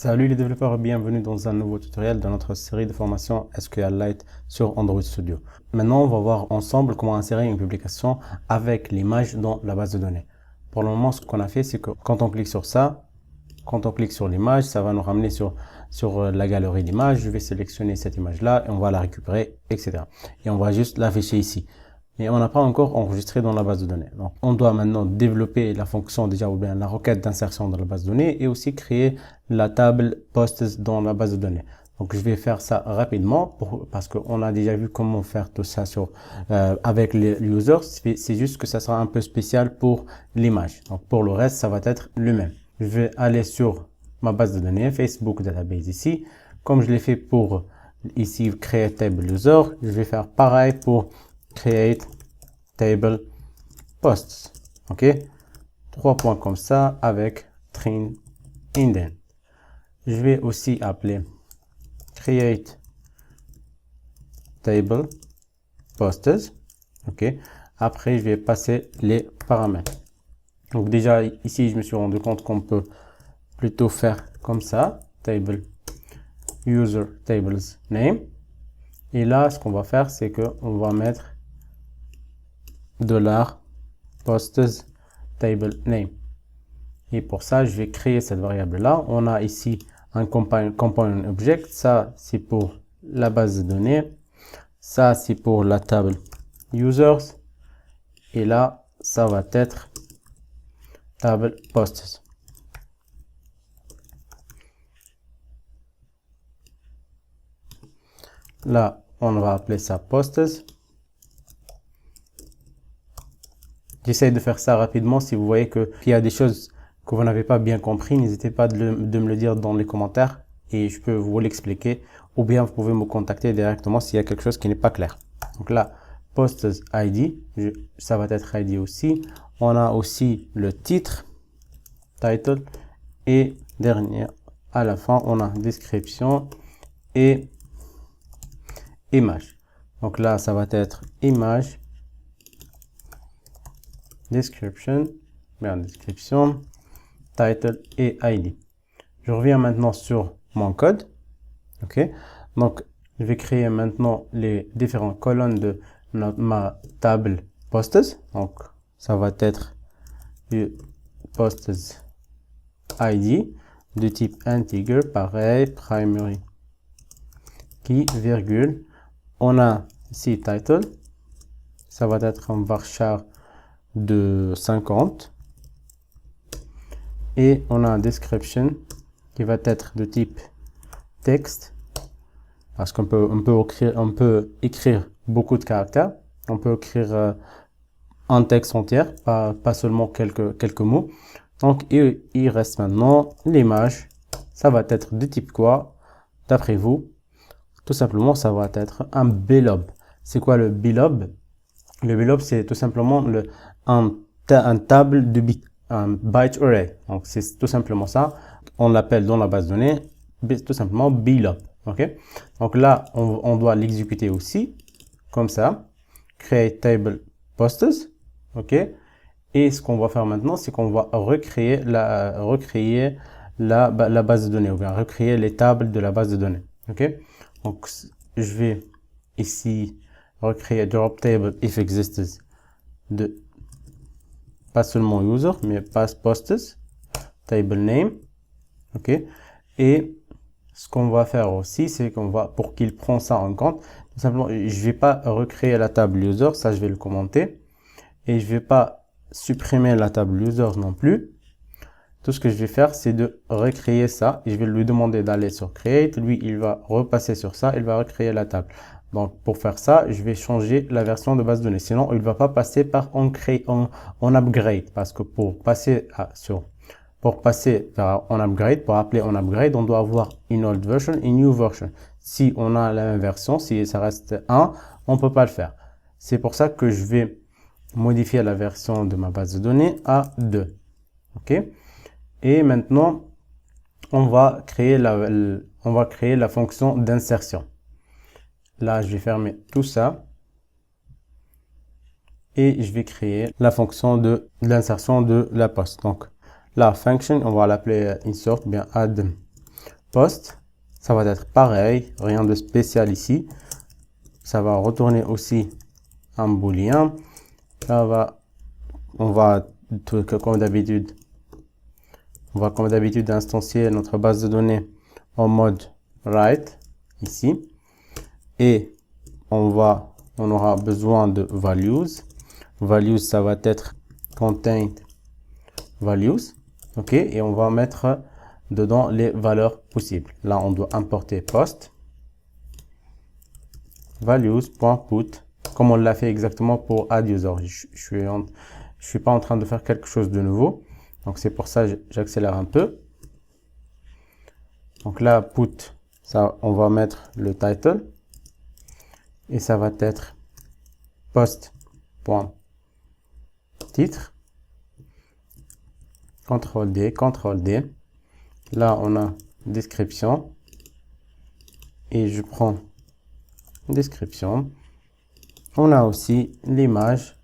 Salut les développeurs et bienvenue dans un nouveau tutoriel de notre série de formation SQLite sur Android Studio. Maintenant, on va voir ensemble comment insérer une publication avec l'image dans la base de données. Pour le moment, ce qu'on a fait, c'est que quand on clique sur ça, quand on clique sur l'image, ça va nous ramener sur la galerie d'images. Je vais sélectionner cette image-là et on va la récupérer, etc. Et on va juste l'afficher ici. Mais on n'a pas encore enregistré dans la base de données. Donc, on doit maintenant développer la fonction déjà ou bien la requête d'insertion dans la base de données et aussi créer la table posts dans la base de données. Donc, je vais faire ça rapidement parce qu'on a déjà vu comment faire tout ça avec les users. C'est juste que ça sera un peu spécial pour l'image. Donc, pour le reste, ça va être le même. Je vais aller sur ma base de données, Facebook Database ici. Comme je l'ai fait pour ici, Create Table User, je vais faire pareil pour Create Table Posts. OK? 3 points comme ça avec Train Indent. Je vais aussi appeler Create Table Posts. OK? Après, je vais passer les paramètres. Donc déjà, ici, je me suis rendu compte qu'on peut plutôt faire comme ça. Table User Tables Name. Et là, ce qu'on va faire, c'est qu'on va mettre $posts table name. Et pour ça, je vais créer cette variable-là. On a ici un component object. Ça, c'est pour la base de données. Ça, c'est pour la table users. Et là, ça va être table posts. Là, on va appeler ça posts. J'essaie de faire ça rapidement. Si vous voyez qu'il y a des choses que vous n'avez pas bien compris, n'hésitez pas de me le dire dans les commentaires et je peux vous l'expliquer. Ou bien vous pouvez me contacter directement s'il y a quelque chose qui n'est pas clair. Donc là, posts ID, ça va être ID aussi. On a aussi le titre, title, et dernier, à la fin, on a description et image. Donc là, ça va être image, description, title et ID. Je reviens maintenant sur mon code. OK? Donc, je vais créer maintenant les différentes colonnes de ma table posts. Donc, ça va être posts ID de type integer, pareil, primary key, virgule. On a ici title. Ça va être un varchar de 50 et on a un description qui va être de type texte parce qu'on peut écrire beaucoup de caractères, on peut écrire un texte entier, pas seulement quelques mots. Donc il reste maintenant l'image. Ça va être de type quoi d'après vous? Tout simplement, ça va être un blob. C'est quoi le blob? Le blob, c'est tout simplement un table de bits, un byte array. Donc, c'est tout simplement ça. On l'appelle dans la base de données, tout simplement blob. OK? Donc là, on doit l'exécuter aussi, comme ça. Create table posts. OK? Et ce qu'on va faire maintenant, c'est qu'on va recréer la base de données, ou bien recréer les tables de la base de données. OK? Donc, je vais ici recréer drop table if exists de pas seulement user mais posts table name. OK? Et ce qu'on va faire aussi, c'est qu'on va, pour qu'il prenne ça en compte, tout simplement, je vais pas recréer la table user, ça je vais le commenter, et je vais pas supprimer la table user non plus. Tout ce que je vais faire, c'est de recréer ça, et je vais lui demander d'aller sur create. Lui, il va repasser sur ça, il va recréer la table. Donc, pour faire ça, je vais changer la version de base de données. Sinon, il ne va pas passer par on upgrade. Parce que pour passer vers on upgrade, pour appeler on upgrade, on doit avoir une old version et une new version. Si on a la même version, si ça reste 1, on ne peut pas le faire. C'est pour ça que je vais modifier la version de ma base de données à 2. OK? Et maintenant, on va créer la fonction d'insertion. Là, je vais fermer tout ça. Et je vais créer la fonction de l'insertion de la poste. Donc, la function, on va l'appeler insert, bien add post, ça va être pareil, rien de spécial ici. Ça va retourner aussi un booléen. On va comme d'habitude instancier notre base de données en mode write ici, et on aura besoin de values. Values, ça va être contain values, ok, et on va mettre dedans les valeurs possibles. Là, on doit importer post values.put, comme on l'a fait exactement pour add user. Je suis pas en train de faire quelque chose de nouveau, donc c'est pour ça j'accélère un peu. Donc là, put, ça, on va mettre le title, et ça va être post.titre, CTRL D, CTRL D. Là, on a description, et je prends description. On a aussi l'image,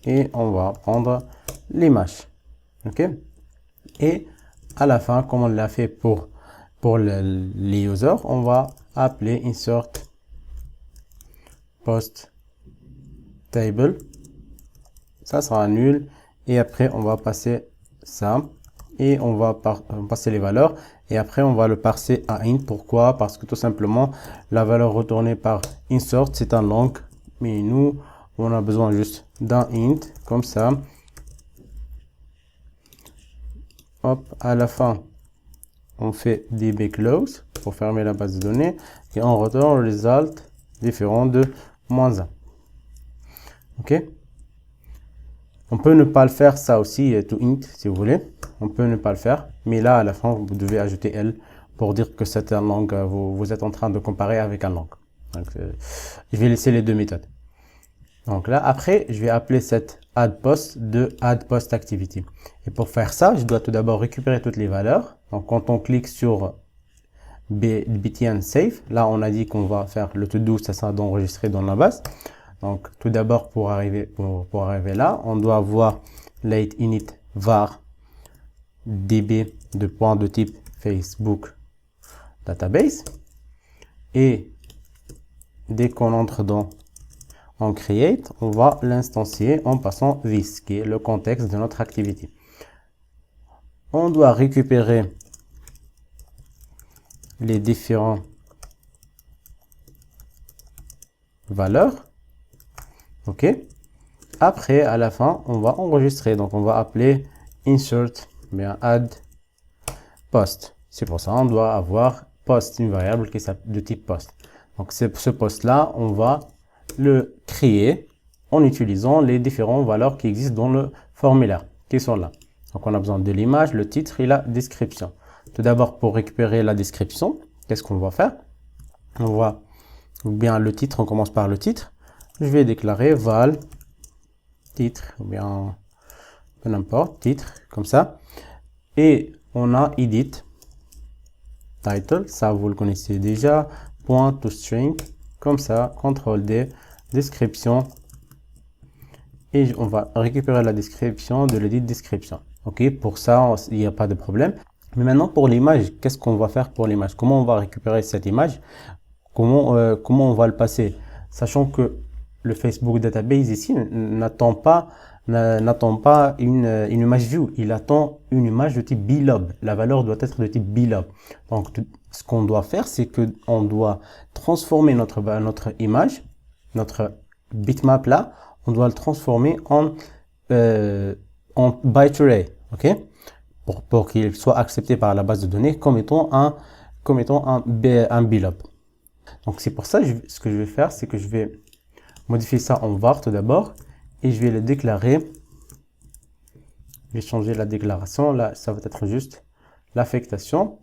et on va prendre l'image, ok. Et à la fin, comme on l'a fait pour les users, on va appeler insert post table. Ça sera nul, et après on va passer ça, et on va passer les valeurs, et après on va le parser à int. Pourquoi? Parce que tout simplement la valeur retournée par insert c'est un long, mais nous on a besoin juste d'un int, comme ça. Hop, à la fin on fait db close pour fermer la base de données, et on retourne le result différent de -1. ok. On peut ne pas le faire, ça aussi, to int, si vous voulez. On peut ne pas le faire, mais là, à la fin, vous devez ajouter L pour dire que c'est un long, vous êtes en train de comparer avec un long. Donc, je vais laisser les deux méthodes. Donc là, après, je vais appeler cette add post de add post activity. Et pour faire ça, je dois tout d'abord récupérer toutes les valeurs. Donc, quand on clique sur btn save, là, on a dit qu'on va faire le to do, ça sera d'enregistrer dans la base. Donc, tout d'abord, pour arriver là, on doit avoir late init var db de point de type Facebook database. Et dès qu'on entre en create, on va l'instancier en passant this, qui est le contexte de notre activité. On doit récupérer les différentes valeurs. Ok. Après, à la fin, on va enregistrer. Donc, on va appeler insert, bien add post. C'est pour ça on doit avoir post, une variable qui est de type post. Donc, ce post-là, on va le créer en utilisant les différentes valeurs qui existent dans le formulaire, qui sont là. Donc, on a besoin de l'image, le titre et la description. Tout d'abord, pour récupérer la description, qu'est-ce qu'on va faire? On va, ou bien le titre, on commence par le titre. Je vais déclarer val titre, ou bien peu n'importe, titre, comme ça. Et on a edit title, ça vous le connaissez déjà, point to string, comme ça, CTRL D, description, et on va récupérer la description de l'edit description. Ok, pour ça, il n'y a pas de problème. Mais maintenant, pour l'image, qu'est-ce qu'on va faire pour l'image? Comment on va récupérer cette image? Comment on va le passer? Sachant que le Facebook Database ici n'attend pas une image view, il attend une image de type blob. La valeur doit être de type blob. Donc, ce qu'on doit faire, c'est que on doit transformer notre image, notre bitmap là, on doit le transformer en byte array, ok, pour qu'il soit accepté par la base de données comme étant un blob. Donc, c'est pour ça, ce que je vais faire, c'est que je vais modifier ça en var tout d'abord, et je vais le déclarer. Je vais changer la déclaration, là ça va être juste l'affectation,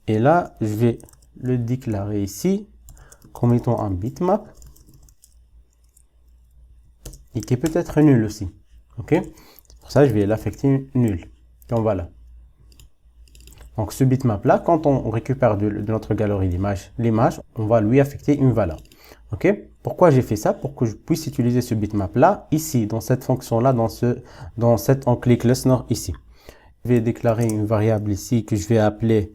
et là je vais le déclarer ici comme étant un bitmap, et qui est peut-être nul aussi, ok. Pour ça je vais l'affecter nul, et voilà. Donc ce bitmap là, quand on récupère de notre galerie d'image l'image, on va lui affecter une valeur. Ok, pourquoi j'ai fait ça? Pour que je puisse utiliser ce bitmap là ici, dans cette fonction là, dans cette on-click listener ici. Je vais déclarer une variable ici que je vais appeler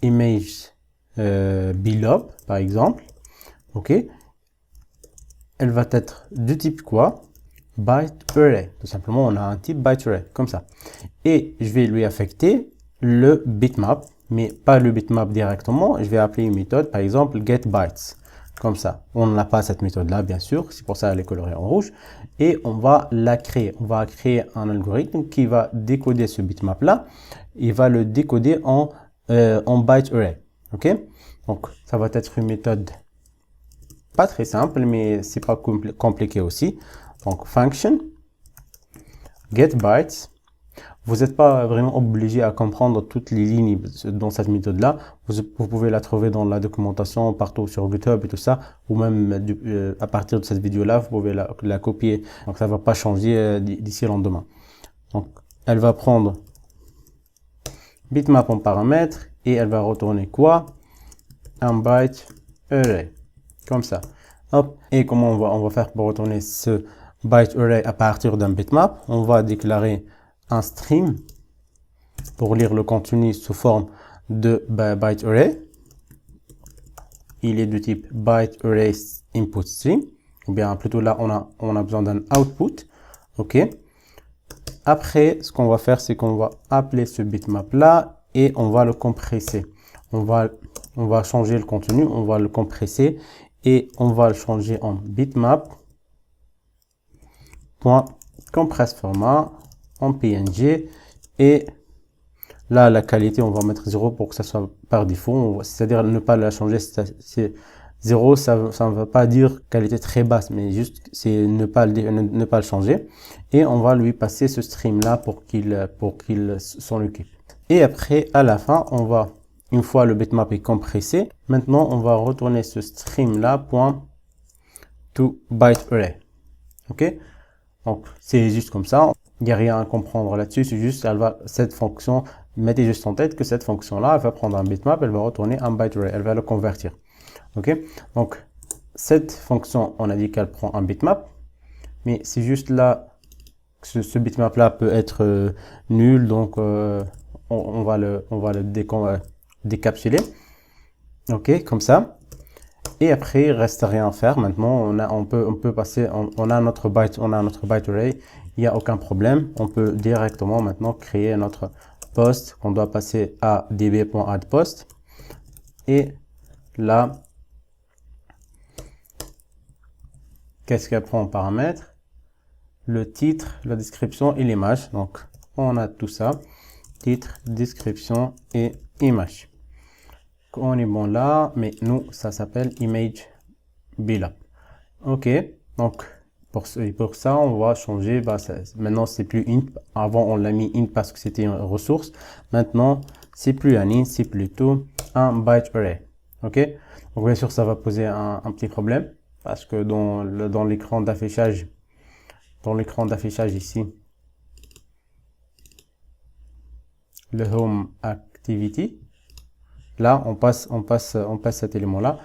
image below, par exemple. OK. Elle va être du type quoi? Byte array. Tout simplement, on a un type byte array, comme ça. Et je vais lui affecter le bitmap, mais pas le bitmap directement. Je vais appeler une méthode, par exemple, getBytes. Comme ça. On n'a pas cette méthode-là, bien sûr. C'est pour ça qu'elle est colorée en rouge. Et on va la créer. On va créer un algorithme qui va décoder ce bitmap-là. Il va le décoder en byte array. OK? Donc, ça va être une méthode pas très simple, mais c'est pas compliqué aussi. Donc, function getBytes. Vous n'êtes pas vraiment obligé à comprendre toutes les lignes dans cette méthode-là. Vous pouvez la trouver dans la documentation partout sur GitHub et tout ça, ou même à partir de cette vidéo-là, vous pouvez la copier. Donc, ça ne va pas changer d'ici le lendemain. Donc, elle va prendre bitmap en paramètre et elle va retourner quoi? Un byte array. Comme ça. Hop. Et comment on va faire pour retourner ce byte array à partir d'un bitmap? On va déclarer un stream pour lire le contenu sous forme de byte array. Il est de type byte array input stream. Ou bien plutôt là, on a besoin d'un output. OK. Après, ce qu'on va faire, c'est qu'on va appeler ce bitmap là et on va le compresser. On va changer le contenu, on va le compresser et on va le changer en bitmap.compressFormat en PNG. Et là, la qualité, on va mettre 0 pour que ça soit par défaut. C'est-à-dire ne pas la changer. C'est 0, ça ne veut pas dire qualité très basse, mais juste c'est ne pas le changer. Et on va lui passer ce stream-là pour qu'il s'en occupe. Et après, à la fin, une fois le bitmap est compressé, maintenant, on va retourner ce stream-là .toByteArray. OK? Donc, c'est juste comme ça. Il n'y a rien à comprendre là-dessus. C'est juste, cette fonction, mettez juste en tête que cette fonction-là, elle va prendre un bitmap, elle va retourner un byte array, elle va le convertir. OK? Donc, cette fonction, on a dit qu'elle prend un bitmap, mais c'est juste là, ce bitmap-là peut être nul, donc on va le décapsuler. OK? Comme ça. Et après, il reste rien à faire. Maintenant, on peut passer, on a notre byte array. Il n'y a aucun problème. On peut directement maintenant créer notre post qu'on doit passer à db.addPost. Et là, qu'est-ce qu'elle prend en paramètre? Le titre, la description et l'image. Donc, on a tout ça. Titre, description et image. On est bon là, mais nous, ça s'appelle image below. OK, donc pour ça, on va changer. Maintenant, c'est plus int. Avant, on l'a mis int parce que c'était une ressource. Maintenant, c'est plus un int, c'est plutôt un byte array. OK, donc bien sûr, ça va poser un petit problème parce que dans l'écran d'affichage, ici, le home activity. Là, on passe cet élément-là.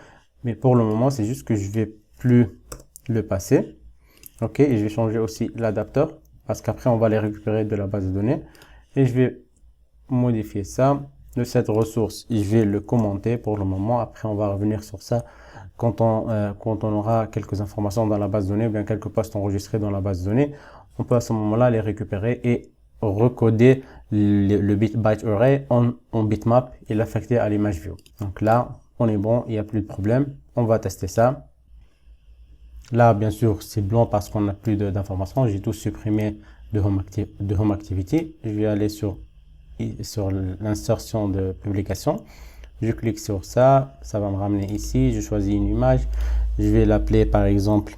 Mais pour le moment, c'est juste que je vais plus le passer. OK, et je vais changer aussi l'adapteur parce qu'après, on va les récupérer de la base de données. Et je vais modifier ça de cette ressource. Je vais le commenter pour le moment. Après, on va revenir sur ça quand on aura quelques informations dans la base de données ou bien quelques postes enregistrés dans la base de données. On peut à ce moment-là les récupérer et recoder le byte array en bitmap et l'affecter à l'image view. Donc là, on est bon, il n'y a plus de problème. On va tester ça. Là, bien sûr, c'est blanc parce qu'on n'a plus d'informations. J'ai tout supprimé de home activity. Je vais aller sur l'insertion de publication. Je clique sur ça. Ça va me ramener ici. Je choisis une image. Je vais l'appeler par exemple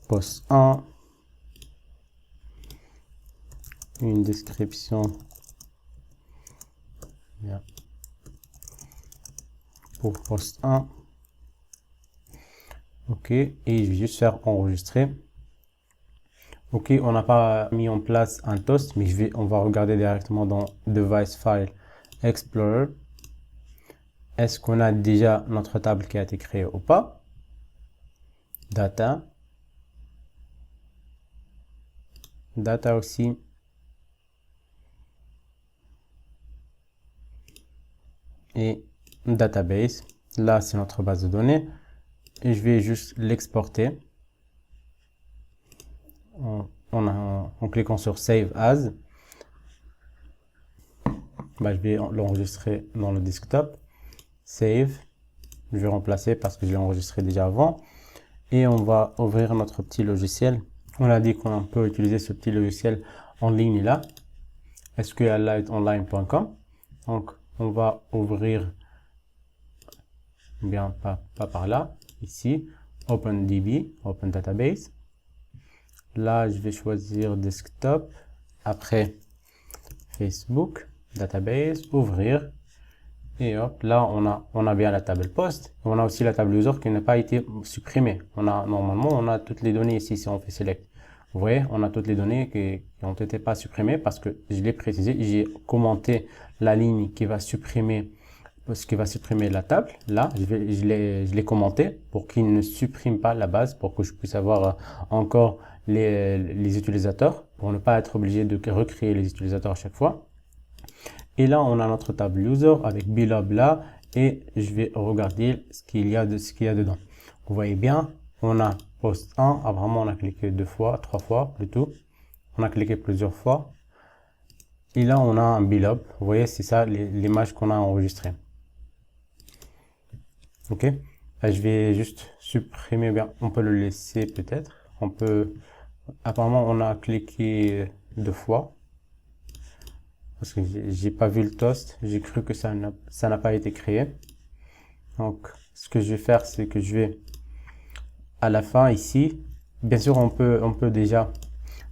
post 1. Une description pour post 1. OK, et je vais juste faire enregistrer. OK, on n'a pas mis en place un toast, mais on va regarder directement dans Device File Explorer. Est-ce qu'on a déjà notre table qui a été créée ou pas? Data. Data aussi. et database. Là, c'est notre base de données. Et je vais juste l'exporter en cliquant sur Save As. Je vais l'enregistrer dans le desktop. Save. Je vais remplacer parce que je l'ai enregistré déjà avant. Et on va ouvrir notre petit logiciel. On a dit qu'on peut utiliser ce petit logiciel en ligne là. SQLiteOnline.com. Donc, on va ouvrir, bien pas par là, ici, OpenDB, Open Database. Là, je vais choisir Desktop. Après, Facebook, Database, ouvrir. Et hop, là, on a bien la table post. On a aussi la table user qui n'a pas été supprimée. Normalement, on a toutes les données ici si on fait select. Vous voyez, on a toutes les données qui n'ont été pas supprimées parce que je l'ai précisé. J'ai commenté la ligne qui va supprimer la table. Là, je l'ai commenté pour qu'il ne supprime pas la base, pour que je puisse avoir encore les utilisateurs, pour ne pas être obligé de recréer les utilisateurs à chaque fois. Et là, on a notre table user avec Bilob là, et je vais regarder ce qu'il y a dedans. Vous voyez bien, on a post 1, vraiment on a cliqué 2 fois, 3 fois plutôt. On a cliqué plusieurs fois. Et là, on a un Bilob. Vous voyez, c'est ça l'image qu'on a enregistrée. Ok. Là, je vais juste supprimer, bien, on peut le laisser peut-être. Apparemment, on a cliqué 2 fois. Parce que j'ai pas vu le toast, j'ai cru que ça n'a pas été créé. Donc, ce que je vais faire, c'est que je vais à la fin ici. Bien sûr, on peut déjà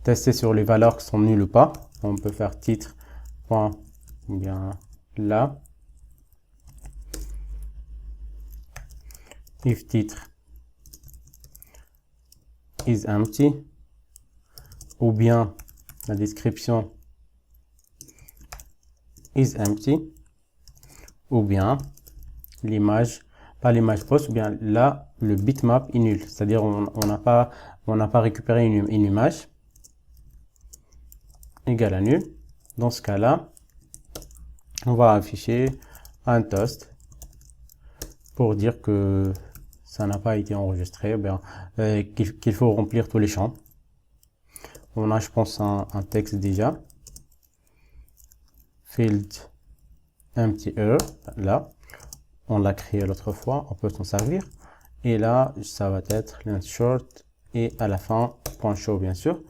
tester sur les valeurs qui sont nulles ou pas. On peut faire titre point ou bien là. If titre is empty, ou bien la description is empty, ou bien l'image, pas l'image post, ou bien là, le bitmap est nul. C'est-à-dire, on n'a pas récupéré une image égale à nul. Dans ce cas-là, on va afficher un toast pour dire que ça n'a pas été enregistré, bien qu'il faut remplir tous les champs. On a, je pense, un texte déjà. Field empty error, là. On l'a créé l'autre fois, on peut s'en servir. Et là, ça va être length short et à la fin, point show, bien sûr.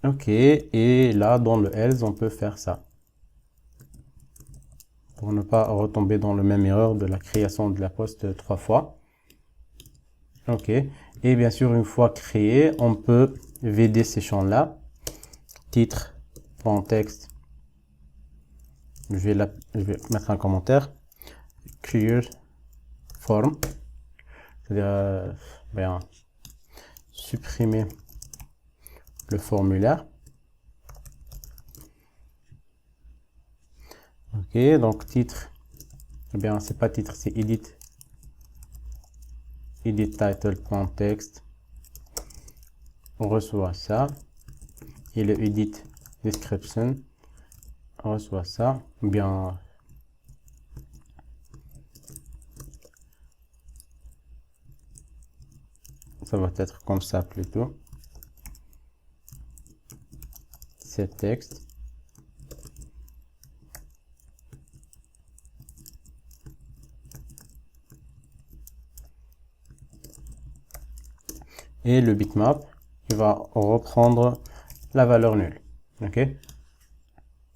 Ok, et là, dans le else, on peut faire ça. Pour ne pas retomber dans le même erreur de la création de la poste 3 fois. Ok, et bien sûr, une fois créé, on peut vider ces champs-là. Titre.text. Je vais mettre un commentaire. Clear form. C'est-à-dire, supprimer le formulaire. Ok, donc titre, c'est pas titre, c'est edit title.text. On reçoit ça. Et le edit description, on reçoit ça. Bien, ça va être comme ça plutôt. C'est texte. Et le bitmap, il va reprendre la valeur nulle. Ok.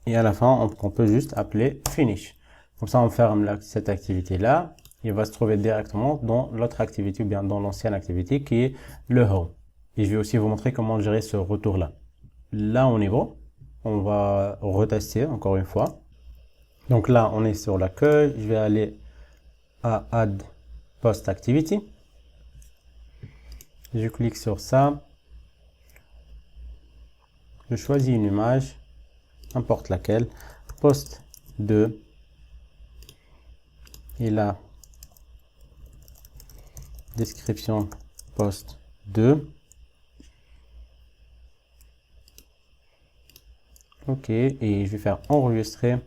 Et à la fin, on peut juste appeler finish. Comme ça, on ferme cette activité-là. Il va se trouver directement dans l'autre activité ou bien dans l'ancienne activité qui est le home. Et je vais aussi vous montrer comment gérer ce retour-là. Là, on est bon. On va retester encore une fois. Donc là, on est sur l'accueil. Je vais aller à Add Post Activity. Je clique sur ça. Je choisis une image, n'importe laquelle. Post 2. Et là, description post 2. Ok, et je vais faire enregistrer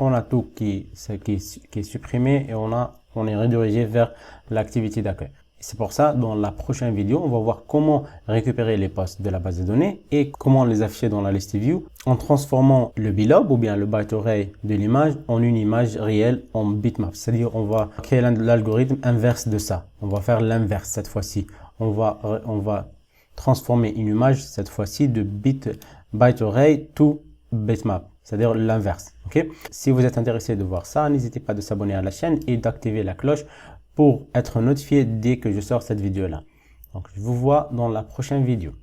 on a tout qui est supprimé et on est redirigé vers l'activité d'accueil. C'est pour ça, dans la prochaine vidéo, on va voir comment récupérer les postes de la base de données et comment les afficher dans la liste view en transformant le bilob ou bien le byte array de l'image en une image réelle en bitmap. C'est-à-dire, on va créer l'algorithme inverse de ça. On va faire l'inverse cette fois-ci. On va transformer une image cette fois-ci de byte array to bitmap, c'est-à-dire l'inverse. Ok? Si vous êtes intéressé de voir ça, n'hésitez pas de s'abonner à la chaîne et d'activer la cloche pour être notifié dès que je sors cette vidéo-là. Donc, je vous vois dans la prochaine vidéo.